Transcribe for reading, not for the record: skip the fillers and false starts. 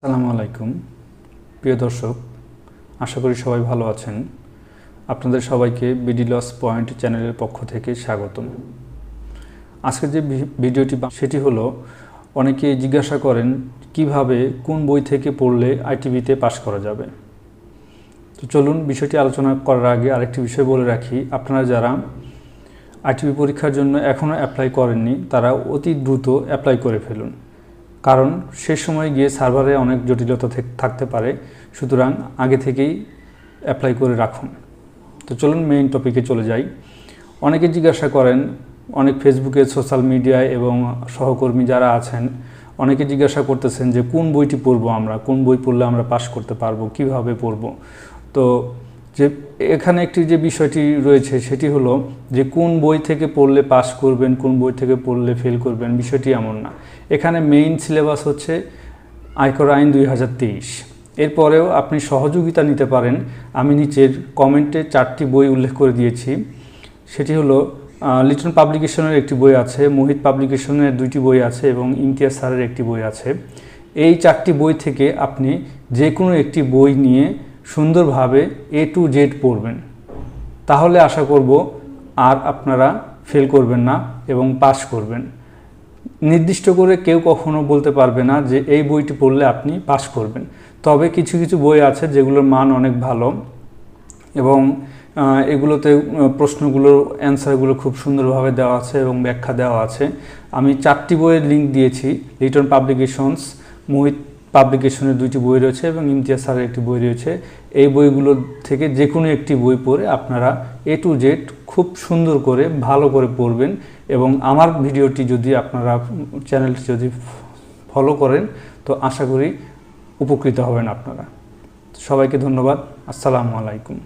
আসসালামু আলাইকুম প্রিয় দর্শক, আশা করি সবাই ভালো আছেন। আপনাদের সবাইকে বিডি লস পয়েন্ট চ্যানেলের পক্ষ থেকে স্বাগতম। আজকে যে ভিডিওটি সেটি হলো, অনেকে জিজ্ঞাসা করেন কিভাবে কোন বই থেকে পড়লে আইটিভিতে পাশ করা যাবে। তো চলুন বিষয়টি আলোচনা করার আগে আরেকটি বিষয় বলে রাখি, আপনারা যারা আইটিভি পরীক্ষার জন্য এখনও অ্যাপ্লাই করেননি তারা অতি দ্রুত অ্যাপ্লাই করে ফেলুন, কারণ শেষ সময় গিয়ে সার্ভারে অনেক জটিলতা থাকতে পারে। সুতরাং আগে থেকেই অ্যাপ্লাই করে রাখুন। তো চলুন মেইন টপিকে চলে যাই। অনেকে জিজ্ঞাসা করেন, অনেক ফেসবুকে, সোশ্যাল মিডিয়ায় এবং সহকর্মী যারা আছেন অনেকে জিজ্ঞাসা করতেছেন যে কোন বইটি পড়বো, আমরা কোন বই পড়লে আমরা পাশ করতে পারবো, কিভাবে পড়বো। তো যে এখানে একটি যে বিষয়টি রয়েছে সেটি হলো যে কোন বই থেকে পড়লে পাস করবেন, কোন বই থেকে পড়লে ফেল করবেন, বিষয়টি এমন না। এখানে মেইন সিলেবাস হচ্ছে আয়কর আইন 2023। এরপরেও আপনি সহযোগিতা নিতে পারেন। আমি নিচের কমেন্টে 4টি বই উল্লেখ করে দিয়েছি। সেটি হলো লিটন পাবলিকেশনের একটি বই আছে, মোহিত পাবলিকেশনের 2টি বই আছে এবং ইমতিয়াজ স্যারের একটি বই আছে। এই 4টি বই থেকে আপনি যে কোনো একটি বই নিয়ে সুন্দরভাবে A to Z পড়বেন, তাহলে আশা করব আর আপনারা ফেল করবেন না এবং পাস করবেন। নির্দিষ্ট করে কেউ কখনো বলতে পারবে না যে এই বইটি পড়লে আপনি পাস করবেন। তবে কিছু কিছু বই আছে যেগুলোর মান অনেক ভালো এবং এগুলোতে প্রশ্নগুলোর অ্যান্সারগুলো খুব সুন্দরভাবে দেওয়া আছে এবং ব্যাখ্যা দেওয়া আছে। আমি 4টি বইয়ের লিঙ্ক দিয়েছি। লিটন পাবলিকেশনস, মোহিত পাবলিকেশনের 2টি বই রয়েছে এবং ইমতিয়াজ স্যারের একটি বই রয়েছে। এই বইগুলো থেকে যে কোনো একটি বই পড়ে আপনারা A to Z খুব সুন্দর করে ভালো করে পড়বেন এবং আমার ভিডিওটি যদি আপনারা চ্যানেলটি যদি ফলো করেন তো আশা করি উপকৃত হবেন আপনারা। সবাইকে ধন্যবাদ। আসসালামু আলাইকুম।